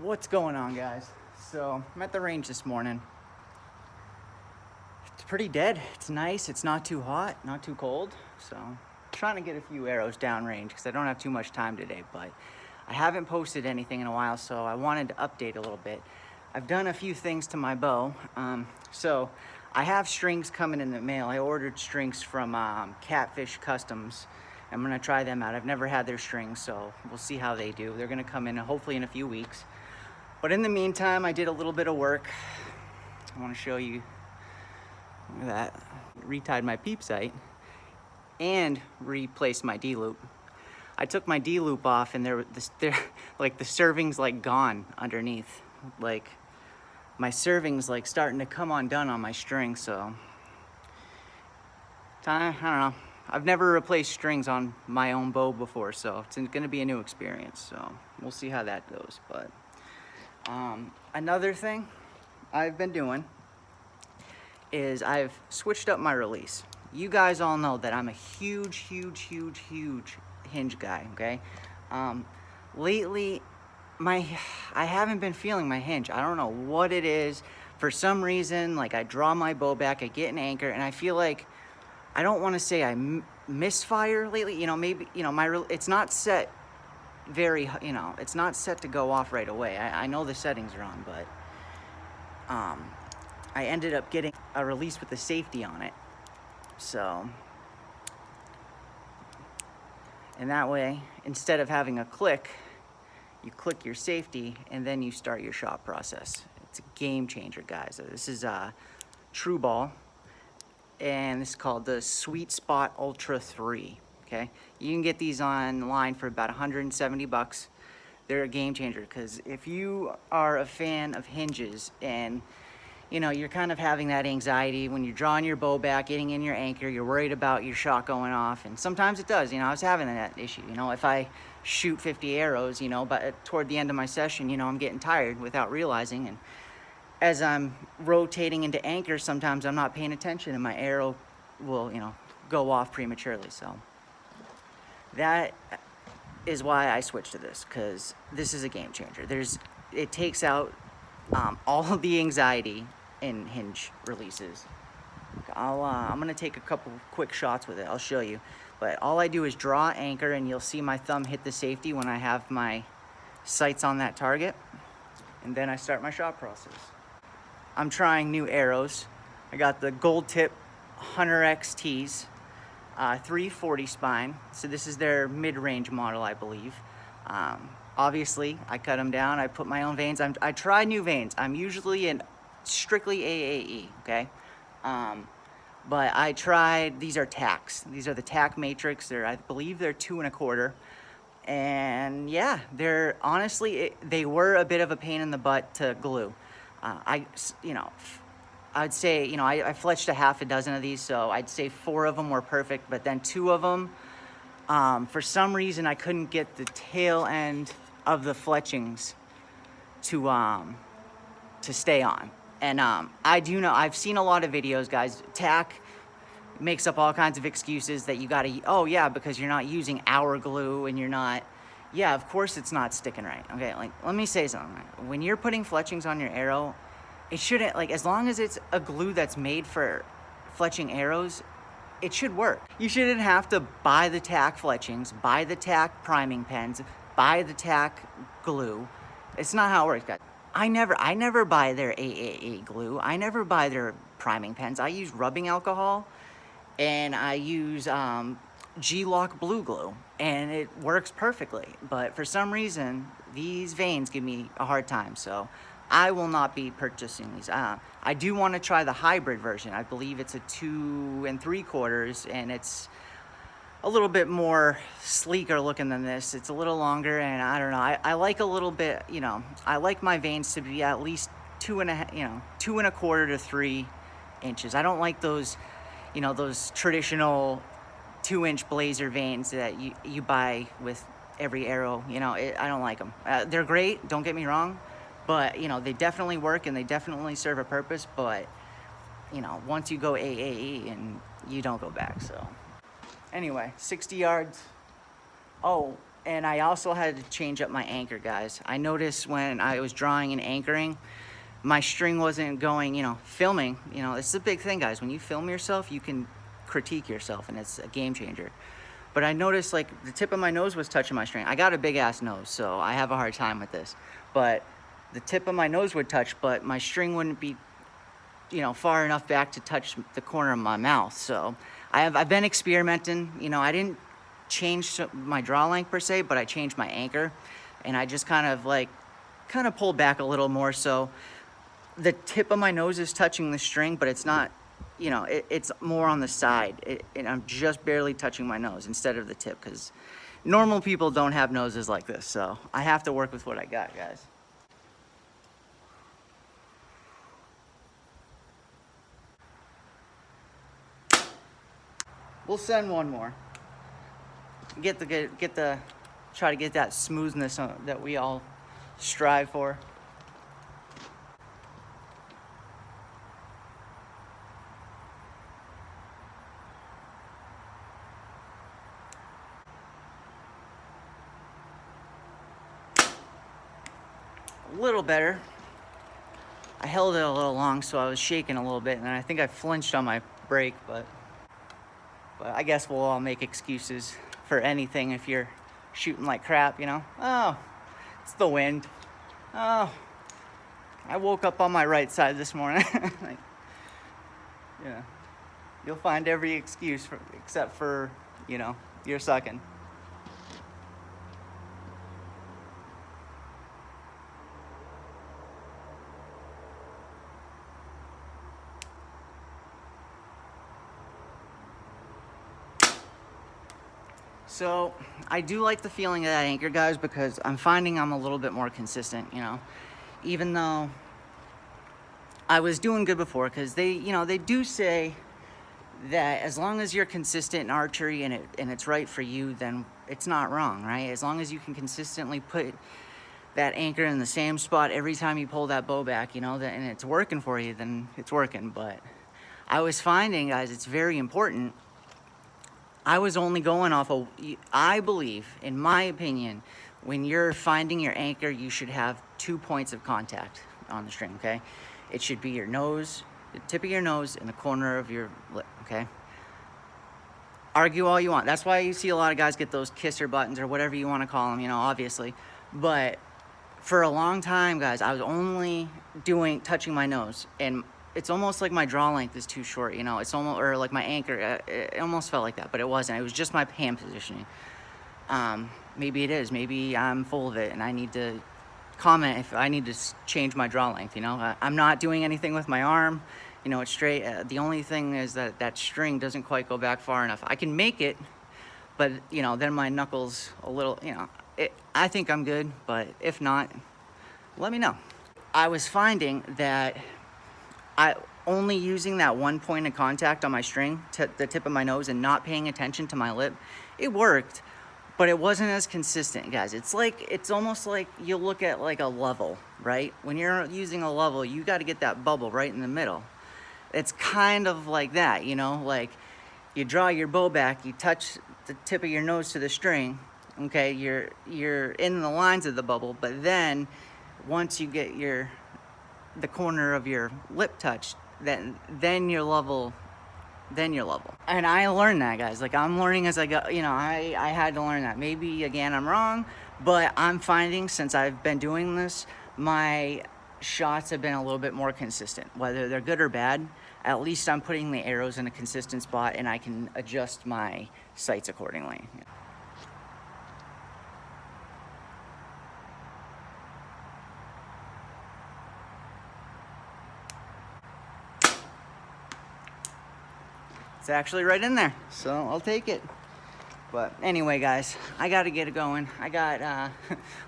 What's going on, guys? So I'm at the range this morning. It's pretty dead. It's nice. It's not too hot, not too cold. So I'm trying to get a few arrows downrange because I don't have too much time today, but I haven't posted anything in a while, so I wanted to update a little bit. I've done a few things to my bow. So I have strings coming in the mail. I ordered strings from Catfish Customs. I'm gonna try them out. I've never had their strings, so we'll see how they do. They're gonna come in hopefully in a few weeks. But in the meantime, I did a little bit of work. I want to show you that. Retied my peep sight and replaced my D-loop. I took my D-loop off and they're like the serving's like gone underneath. Like my serving's like starting to come undone on my string, so I don't know. I've never replaced strings on my own bow before, so it's gonna be a new experience. So we'll see how that goes. But another thing I've been doing is I've switched up my release. You guys all know that I'm a huge hinge guy, okay? Lately, I haven't been feeling my hinge. I don't know what it is. For some reason, like I draw my bow back, I get an anchor, and I feel like, I don't want to say I misfire lately. You know, maybe, you know, it's not set very, you know, it's not set to go off right away. I know the settings are on, but I ended up getting a release with the safety on it. So, and that way, instead of having a click, you click your safety and then you start your shot process. It's a game changer, guys. This is a True Ball, and this is called the Sweet Spot Ultra 3. Okay, you can get these online for about 170 bucks. They're a game changer because if you are a fan of hinges and you know you're kind of having that anxiety when you're drawing your bow back, getting in your anchor, you're worried about your shot going off, and sometimes it does. You know, I was having that issue. You know, if I shoot 50 arrows, you know, but toward the end of my session, you know, I'm getting tired without realizing, and as I'm rotating into anchor, sometimes I'm not paying attention and my arrow will, you know, go off prematurely. So that is why I switched to this, because this is a game changer. It takes out all of the anxiety in hinge releases. I'm gonna take a couple quick shots with it. I'll show you. But all I do is draw anchor, and you'll see my thumb hit the safety when I have my sights on that target, and then I start my shot process. I'm trying new arrows. I got the gold tip Hunter XTs. 340 spine. So this is their mid-range model, I believe. Obviously, I cut them down. I put my own vanes. I try new vanes. I'm usually in strictly AAE, okay? But I tried, these are TACs. These are the TAC Matrix. I believe they're 2 1/4. And yeah, they're honestly, they were a bit of a pain in the butt to glue. You know, I'd say, you know, I fletched a half a dozen of these, so I'd say 4 of them were perfect, but then 2 of them, for some reason, I couldn't get the tail end of the fletchings to stay on. And I do know, I've seen a lot of videos, guys. TAC makes up all kinds of excuses that you gotta, oh yeah, because you're not using our glue and you're not, yeah, of course it's not sticking right. Okay, like, let me say something. When you're putting fletchings on your arrow, it shouldn't, like, as long as it's a glue that's made for fletching arrows, it should work. You shouldn't have to buy the TAC fletchings, buy the TAC priming pens, buy the TAC glue. It's not how it works, guys. I never buy their AAA glue. I never buy their priming pens. I use rubbing alcohol, and I use G-Lock blue glue, and it works perfectly. But for some reason, these vanes give me a hard time, so I will not be purchasing these. I do want to try the hybrid version. I believe it's a 2 3/4, and it's a little bit more sleeker looking than this. It's a little longer, and I don't know. I like a little bit, you know, I like my vanes to be at least 2 1/4 to 3 inches. I don't like those, you know, those traditional 2-inch blazer vanes that you buy with every arrow. You know, I don't like them. They're great, don't get me wrong. But, you know, they definitely work and they definitely serve a purpose. But, you know, once you go AAE, and you don't go back. So, anyway, 60 yards. Oh, And I also had to change up my anchor, guys. I noticed when I was drawing and anchoring, my string wasn't going, filming. It's a big thing, guys. When you film yourself, you can critique yourself, and it's a game changer. But I noticed like the tip of my nose was touching my string. I got a big ass nose, so I have a hard time with this. But the tip of my nose would touch, but my string wouldn't be, far enough back to touch the corner of my mouth. So I've been experimenting. I didn't change my draw length per se, but I changed my anchor, and I just kind of pulled back a little more, so the tip of my nose is touching the string, but it's not, it's more on the side, and I'm just barely touching my nose instead of the tip, because normal people don't have noses like this, so I have to work with what I got, guys. We'll send one more. Try to get that smoothness that we all strive for. A little better. I held it a little long, so I was shaking a little bit, and I think I flinched on my brake, but I guess we'll all make excuses for anything if you're shooting like crap, Oh, it's the wind. Oh, I woke up on my right side this morning. You'll find every excuse except for, you're sucking. So I do like the feeling of that anchor, guys, because I'm finding I'm a little bit more consistent, even though I was doing good before, because they do say that as long as you're consistent in archery and it's right for you, then it's not wrong, right? As long as you can consistently put that anchor in the same spot every time you pull that bow back, and it's working for you, then it's working. But I was finding, guys, it's very important. I was only going off of, I believe, in my opinion, when you're finding your anchor, you should have 2 points of contact on the string, okay? It should be your nose, the tip of your nose, and the corner of your lip, okay? Argue all you want. That's why you see a lot of guys get those kisser buttons or whatever you want to call them, obviously. But for a long time, guys, I was only touching my nose, and it's almost like my draw length is too short, it's almost, or like my anchor, it almost felt like that, but it wasn't. It was just my hand positioning. Maybe it is. Maybe I'm full of it, and I need to comment if I need to change my draw length, I'm not doing anything with my arm, it's straight. The only thing is that string doesn't quite go back far enough. I can make it, but, then my knuckles a little, I think I'm good, but if not, let me know. I was finding that I only using that 1 point of contact on my string to the tip of my nose and not paying attention to my lip, it worked, but it wasn't as consistent, guys. It's almost like you look at like a level, right? When you're using a level, you got to get that bubble right in the middle. It's kind of like that, like you draw your bow back, you touch the tip of your nose to the string, okay? You're in the lines of the bubble, but then once you get the corner of your lip touched, then you're level. And I learned that, guys. Like, I'm learning as I go. I had to learn that. Maybe again I'm wrong, but I'm finding since I've been doing this, my shots have been a little bit more consistent. Whether they're good or bad, at least I'm putting the arrows in a consistent spot, and I can adjust my sights accordingly. It's actually right in there, so I'll take it. But anyway, guys, I gotta get it going. I got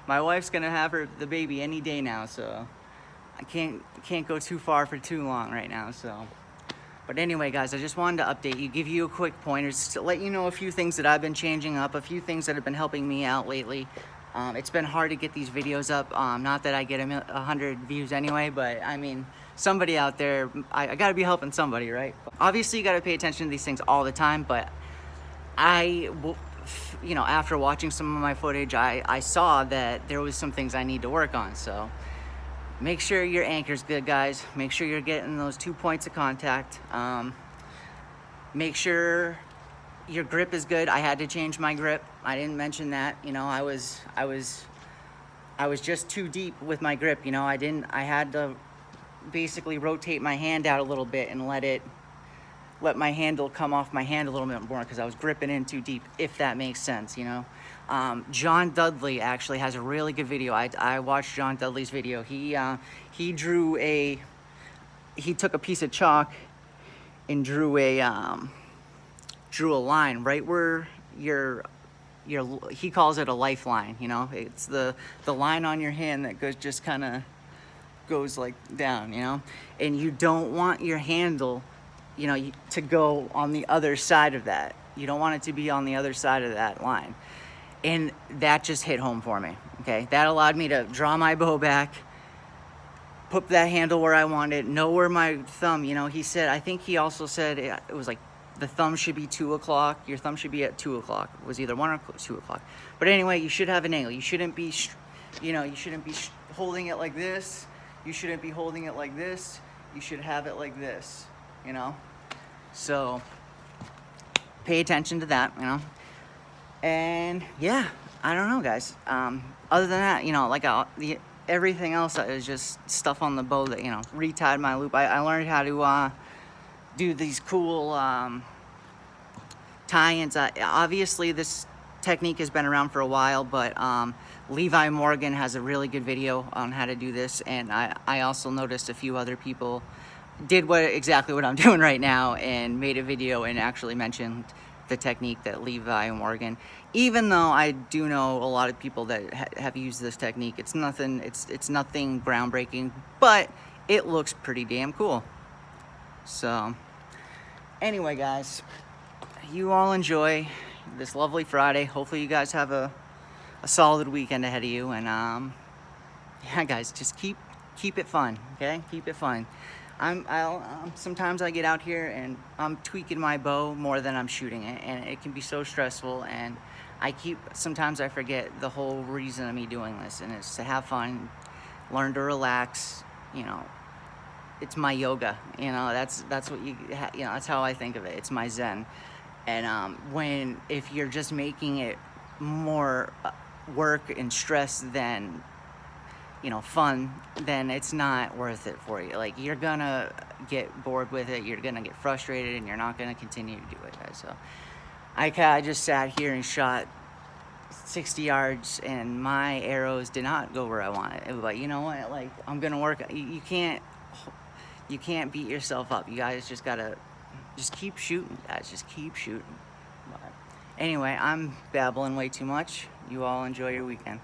my wife's gonna have the baby any day now, so I can't go too far for too long right now. So, but anyway, guys, I just wanted to update you, give you a quick pointer, just to let you know a few things that I've been changing up, a few things that have been helping me out lately. It's been hard to get these videos up. Not that I get 100 views anyway, but I mean, somebody out there, I gotta be helping somebody, right? Obviously, you gotta pay attention to these things all the time, but I you know, after watching some of my footage, I saw that there was some things I need to work on. So make sure your anchor's good, guys. Make sure you're getting those 2 points of contact. Make sure your grip is good. I had to change my grip. I didn't mention that. You know, I was just too deep with my grip. You know, I had to basically rotate my hand out a little bit and let my handle come off my hand a little bit more, because I was gripping in too deep, if that makes sense, you know. John Dudley actually has a really good video. I watched John Dudley's video. He took a piece of chalk and drew a line right where he calls it a lifeline, you know. It's the line on your hand that goes, just kind of goes like down, you know. And you don't want your handle, you know, to go on the other side of that. You don't want it to be on the other side of that line. And that just hit home for me, okay? That allowed me to draw my bow back, put that handle where I wanted, know where my thumb, you know, he said, I think he also said it was like the thumb should be 2 o'clock, your thumb should be at 2 o'clock. It was either 1 or 2 o'clock. But anyway, you should have an angle. You shouldn't be, you know, you shouldn't be holding it like this. You shouldn't be holding it like this. You should have it like this, you know? So pay attention to that, you know? And yeah, I don't know, guys. Other than that, you know, like everything else is just stuff on the bow that, you know, retied my loop. I learned how to do these cool tie-ins. Obviously, this technique has been around for a while, but Levi Morgan has a really good video on how to do this, and I also noticed a few other people did exactly what I'm doing right now and made a video and actually mentioned the technique that Levi Morgan. Even though I do know a lot of people that have used this technique, it's nothing groundbreaking, but it looks pretty damn cool. So anyway, guys, you all enjoy this lovely Friday. Hopefully you guys have a solid weekend ahead of you, and yeah, guys, just keep it fun, okay? Keep it fun. Sometimes I get out here and I'm tweaking my bow more than I'm shooting it, and it can be so stressful, and sometimes I forget the whole reason of me doing this, and it's to have fun, learn to relax, you know. It's my yoga, you know, that's what you know, that's how I think of it. It's my zen. And if you're just making it more work and stress than, you know, fun, then it's not worth it for you. Like, you're gonna get bored with it, you're gonna get frustrated, and you're not gonna continue to do it, guys. So I just sat here and shot 60 yards, and my arrows did not go where I wanted. It was like, you know what, like, I'm gonna work. You can't beat yourself up. You guys just gotta keep shooting, guys. Just keep shooting. But anyway, I'm babbling way too much. You all enjoy your weekend.